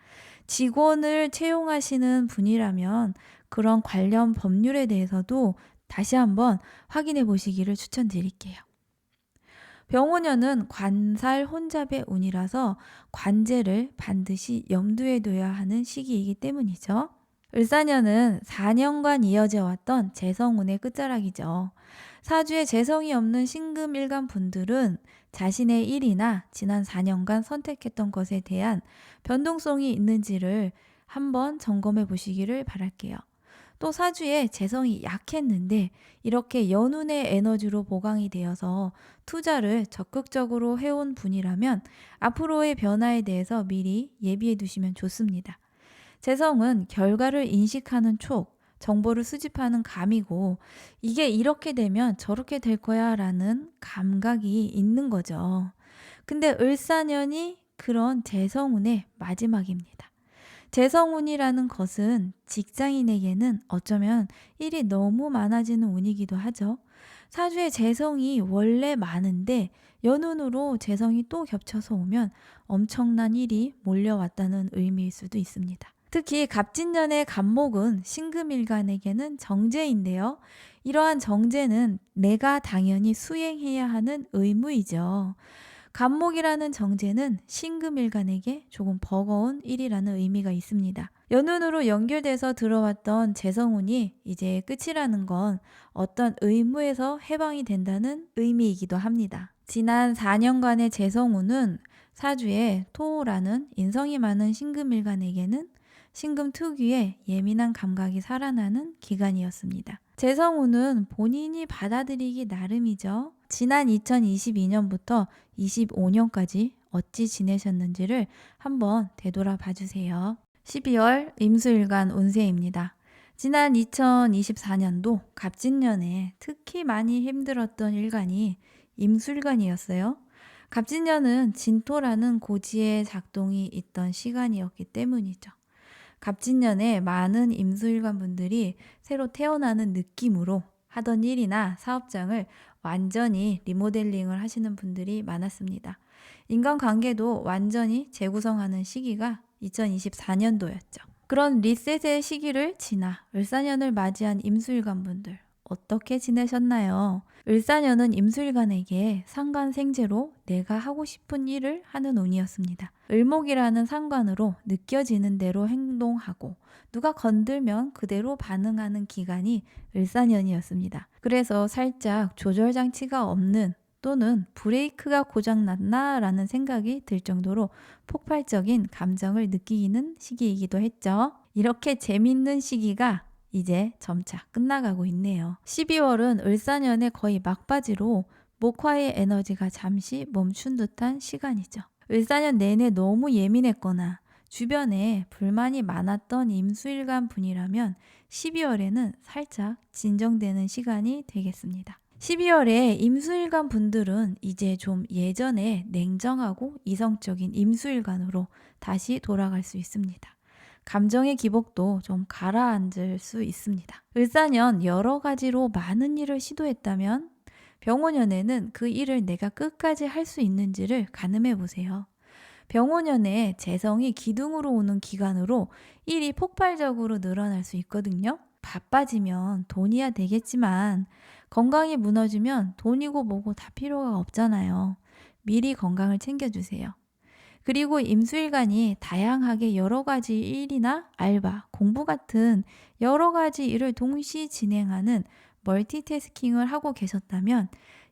직원을 채용하시는 분이라면 그런 관련 법률에 대해서도 다시 한번 확인해 보시기를 추천드릴게요. 병오년은 관살 혼잡의 운이라서 관제를 반드시 염두에 둬야 하는 시기이기 때문이죠. 을사년은 4년간 이어져 왔던 재성운의 끝자락이죠. 사주에 재성이 없는 신금일간 분들은 자신의 일이나 지난 4년간 선택했던 것에 대한 변동성이 있는지를 한번 점검해 보시기를 바랄게요. 또 사주에 재성이 약했는데 이렇게 연운의 에너지로 보강이 되어서 투자를 적극적으로 해온 분이라면 앞으로의 변화에 대해서 미리 예비해 두시면 좋습니다. 재성은 결과를 인식하는 촉, 정보를 수집하는 감이고 이게 이렇게 되면 저렇게 될 거야 라는 감각이 있는 거죠. 근데 을사년이 그런 재성운의 마지막입니다. 재성운이라는 것은 직장인에게는 어쩌면 일이 너무 많아지는 운이기도 하죠. 사주에 재성이 원래 많은데 연운으로 재성이 또 겹쳐서 오면 엄청난 일이 몰려왔다는 의미일 수도 있습니다. 특히 갑진년의 갑목은 신금일간에게는 정제인데요. 이러한 정제는 내가 당연히 수행해야 하는 의무이죠. 갑목이라는 정제는 신금일간에게 조금 버거운 일이라는 의미가 있습니다. 연운으로 연결돼서 들어왔던 재성운이 이제 끝이라는 건 어떤 의무에서 해방이 된다는 의미이기도 합니다. 지난 4년간의 재성운은 사주에 토라는 인성이 많은 신금일간에게는 신금 특유의 예민한 감각이 살아나는 기간이었습니다. 재성운은 본인이 받아들이기 나름이죠. 지난 2022년부터 25년까지 어찌 지내셨는지를 한번 되돌아봐 주세요. 12월 임수일간 운세입니다. 지난 2024년도 갑진년에 특히 많이 힘들었던 일간이 임수일간이었어요. 갑진년은 진토라는 고지의 작동이 있던 시간이었기 때문이죠. 갑진년에 많은 임수일관 분들이 새로 태어나는 느낌으로 하던 일이나 사업장을 완전히 리모델링을 하시는 분들이 많았습니다. 인간관계도 완전히 재구성하는 시기가 2024년도였죠. 그런 리셋의 시기를 지나 을사년을 맞이한 임수일관 분들 어떻게 지내셨나요? 을사년은 임수일관에게 상관생재로 내가 하고 싶은 일을 하는 운이었습니다. 을목이라는 상관으로 느껴지는 대로 행동하고 누가 건들면 그대로 반응하는 기간이 을사년이었습니다. 그래서 살짝 조절장치가 없는 또는 브레이크가 고장났나 라는 생각이 들 정도로 폭발적인 감정을 느끼는 시기이기도 했죠. 이렇게 재밌는 시기가 이제 점차 끝나가고 있네요. 12월은 을사년의 거의 막바지로 목화의 에너지가 잠시 멈춘 듯한 시간이죠. 을사년 내내 너무 예민했거나 주변에 불만이 많았던 임수일간 분이라면 12월에는 살짝 진정되는 시간이 되겠습니다. 12월에 임수일간 분들은 이제 좀 예전에 냉정하고 이성적인 임수일간으로 다시 돌아갈 수 있습니다. 감정의 기복도 좀 가라앉을 수 있습니다. 을사년 여러 가지로 많은 일을 시도했다면 병오년에는 그 일을 내가 끝까지 할 수 있는지를 가늠해 보세요. 병오년에 재성이 기둥으로 오는 기간으로 일이 폭발적으로 늘어날 수 있거든요. 바빠지면 돈이야 되겠지만 건강이 무너지면 돈이고 뭐고 다 필요가 없잖아요. 미리 건강을 챙겨주세요. 그리고 임수일간이 다양하게 여러 가지 일이나 알바, 공부 같은 여러 가지 일을 동시 진행하는 멀티태스킹을 하고 계셨다면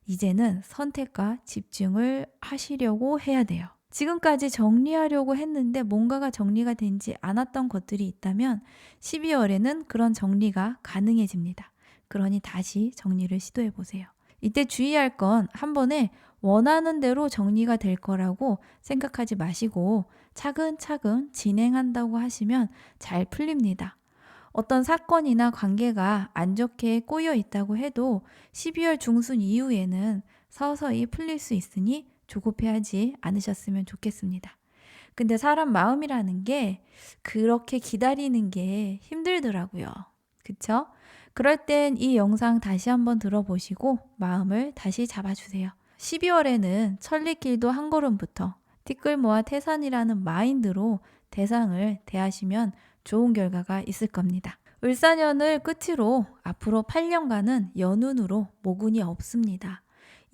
이제는 선택과 집중을 하시려고 해야 돼요. 지금까지 정리하려고 했는데 뭔가가 정리가 되지 않았던 것들이 있다면 12월에는 그런 정리가 가능해집니다. 그러니 다시 정리를 시도해 보세요. 이때 주의할 건 한 번에 원하는 대로 정리가 될 거라고 생각하지 마시고 차근차근 진행한다고 하시면 잘 풀립니다. 어떤 사건이나 관계가 안 좋게 꼬여 있다고 해도 12월 중순 이후에는 서서히 풀릴 수 있으니 조급해하지 않으셨으면 좋겠습니다. 근데 사람 마음이라는 게 그렇게 기다리는 게 힘들더라고요. 그쵸? 그럴 땐 이 영상 다시 한번 들어보시고 마음을 다시 잡아주세요. 12월에는 천리길도 한 걸음부터 티끌모아 태산이라는 마인드로 대상을 대하시면 좋은 결과가 있을 겁니다. 을사년을 끝으로 앞으로 8년간은 연운으로 모군이 없습니다.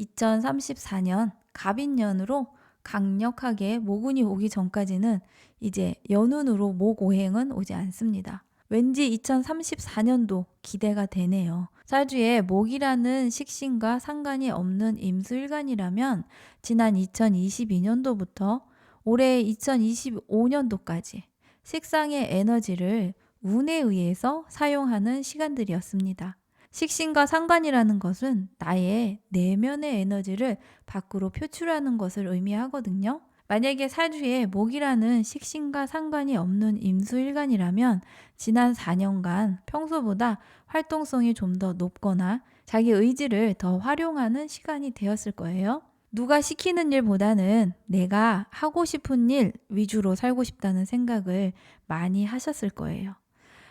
2034년 갑인년으로 강력하게 모군이 오기 전까지는 이제 연운으로 목오행은 오지 않습니다. 왠지 2034년도 기대가 되네요. 사주에 목이라는 식신과 상관이 없는 임수일간이라면 지난 2022년도부터 올해 2025년도까지 식상의 에너지를 운에 의해서 사용하는 시간들이었습니다. 식신과 상관이라는 것은 나의 내면의 에너지를 밖으로 표출하는 것을 의미하거든요. 만약에 사주에 목이라는 식신과 상관이 없는 임수일간이라면 지난 4년간 평소보다 활동성이 좀 더 높거나 자기 의지를 더 활용하는 시간이 되었을 거예요. 누가 시키는 일보다는 내가 하고 싶은 일 위주로 살고 싶다는 생각을 많이 하셨을 거예요.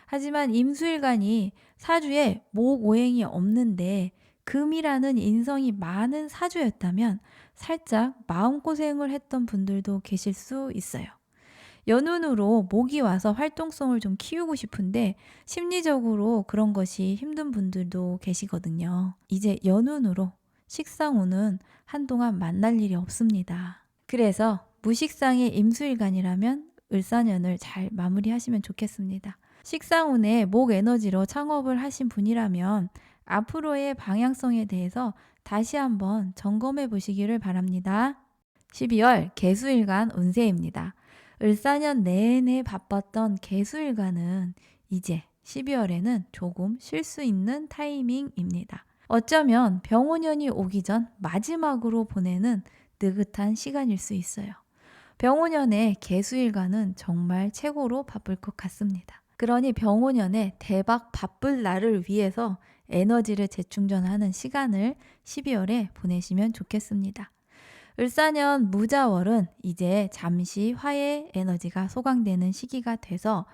하지만 임수일간이 사주에 목오행이 없는데 금이라는 인성이 많은 사주였다면 살짝 마음고생을 했던 분들도 계실 수 있어요. 연운으로 목이 와서 활동성을 좀 키우고 싶은데 심리적으로 그런 것이 힘든 분들도 계시거든요. 이제 연운으로 식상운은 한동안 만날 일이 없습니다. 그래서 무식상의 임수일간이라면 을사년을 잘 마무리하시면 좋겠습니다. 식상운의 목 에너지로 창업을 하신 분이라면 앞으로의 방향성에 대해서 다시 한번 점검해 보시기를 바랍니다. 12월 개수일간 운세입니다. 을사년 내내 바빴던 개수일간은 이제 12월에는 조금 쉴 수 있는 타이밍입니다. 어쩌면 병오년이 오기 전 마지막으로 보내는 느긋한 시간일 수 있어요. 병오년의 개수일간은 정말 최고로 바쁠 것 같습니다. 그러니 병오년에 대박 바쁠 날을 위해서 에너지를 재충전하는 시간을 12월에 보내시면 좋겠습니다. 을사년 무자월은 이제 잠시 화의 에너지가 소강되는 시기가 돼서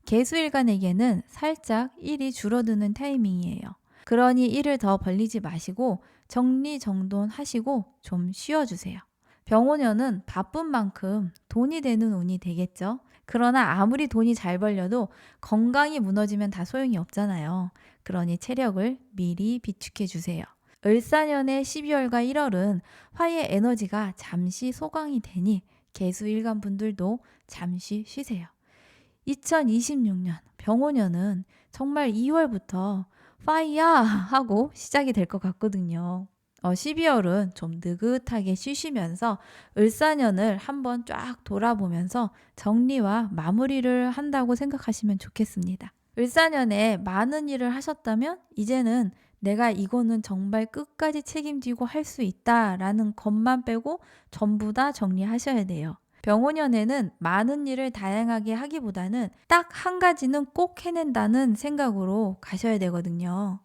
개수일간에게는 살짝 일이 줄어드는 타이밍이에요. 그러니 일을 더 벌리지 마시고 정리정돈하시고 좀 쉬어주세요. 병오년은 바쁜 만큼 돈이 되는 운이 되겠죠. 그러나 아무리 돈이 잘 벌려도 건강이 무너지면 다 소용이 없잖아요. 그러니 체력을 미리 비축해 주세요. 을사년의 12월과 1월은 화의 에너지가 잠시 소강이 되니 개수일간 분들도 잠시 쉬세요. 2026년 병오년은 정말 2월부터 파이야 하고 시작이 될 것 같거든요. 12월은 좀 느긋하게 쉬시면서 을사년을 한번 쫙 돌아보면서 정리와 마무리를 한다고 생각하시면 좋겠습니다. 을사년에 많은 일을 하셨다면 이제는 내가 이거는 정말 끝까지 책임지고 할 수 있다라는 것만 빼고 전부 다 정리하셔야 돼요. 병오년에는 많은 일을 다양하게 하기보다는 딱 한 가지는 꼭 해낸다는 생각으로 가셔야 되거든요.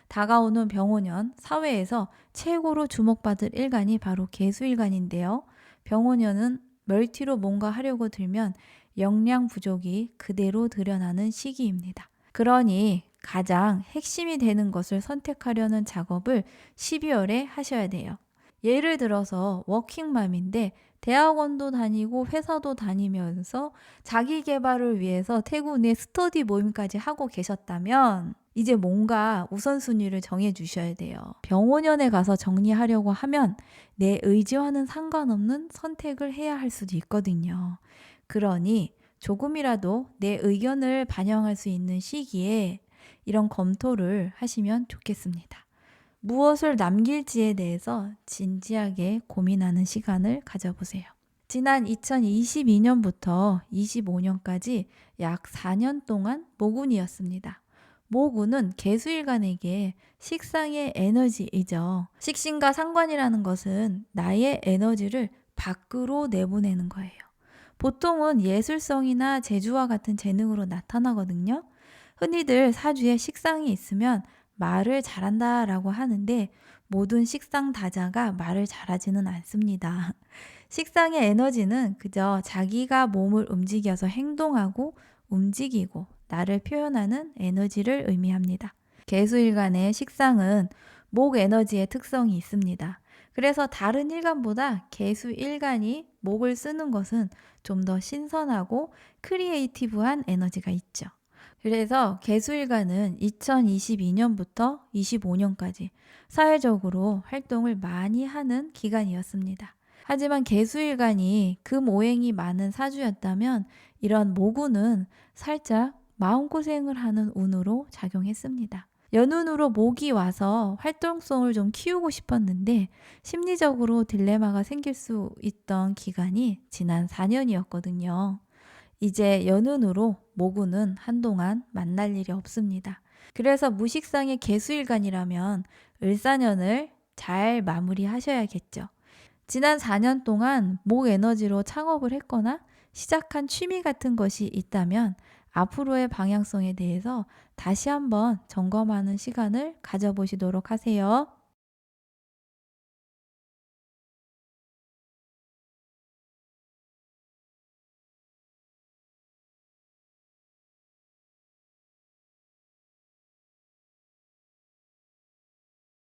다가오는 병오년 사회에서 최고로 주목받을 일간이 바로 개수일간인데요. 병오년은 멀티로 뭔가 하려고 들면 역량 부족이 그대로 드러나는 시기입니다. 그러니 가장 핵심이 되는 것을 선택하려는 작업을 12월에 하셔야 돼요. 예를 들어서 워킹맘인데 대학원도 다니고 회사도 다니면서 자기 개발을 위해서 퇴근 후에 스터디 모임까지 하고 계셨다면 이제 뭔가 우선순위를 정해 주셔야 돼요. 병오년에 가서 정리하려고 하면 내 의지와는 상관없는 선택을 해야 할 수도 있거든요. 그러니 조금이라도 내 의견을 반영할 수 있는 시기에 이런 검토를 하시면 좋겠습니다. 무엇을 남길지에 대해서 진지하게 고민하는 시간을 가져보세요. 지난 2022년부터 25년까지 약 4년 동안 모군이었습니다. 모군은 개수일간에게 식상의 에너지이죠. 식신과 상관이라는 것은 나의 에너지를 밖으로 내보내는 거예요. 보통은 예술성이나 재주와 같은 재능으로 나타나거든요. 흔히들 사주에 식상이 있으면 말을 잘한다라고 하는데 모든 식상 다자가 말을 잘하지는 않습니다. 식상의 에너지는 그저 자기가 몸을 움직여서 행동하고 움직이고 나를 표현하는 에너지를 의미합니다. 개수일간의 식상은 목 에너지의 특성이 있습니다. 그래서 다른 일간보다 개수일간이 목을 쓰는 것은 좀 더 신선하고 크리에이티브한 에너지가 있죠. 그래서 개수일간은 2022년부터 25년까지 사회적으로 활동을 많이 하는 기간이었습니다. 하지만 개수일간이 금오행이 많은 사주였다면 이런 모군은 살짝 마음고생을 하는 운으로 작용했습니다. 연운으로 목이 와서 활동성을 좀 키우고 싶었는데 심리적으로 딜레마가 생길 수 있던 기간이 지난 4년이었거든요. 이제 연운으로 모군은 한동안 만날 일이 없습니다. 그래서 무식상의 개수일간이라면 을사년을 잘 마무리하셔야겠죠. 지난 4년 동안 목 에너지로 창업을 했거나 시작한 취미 같은 것이 있다면 앞으로의 방향성에 대해서 다시 한번 점검하는 시간을 가져보시도록 하세요.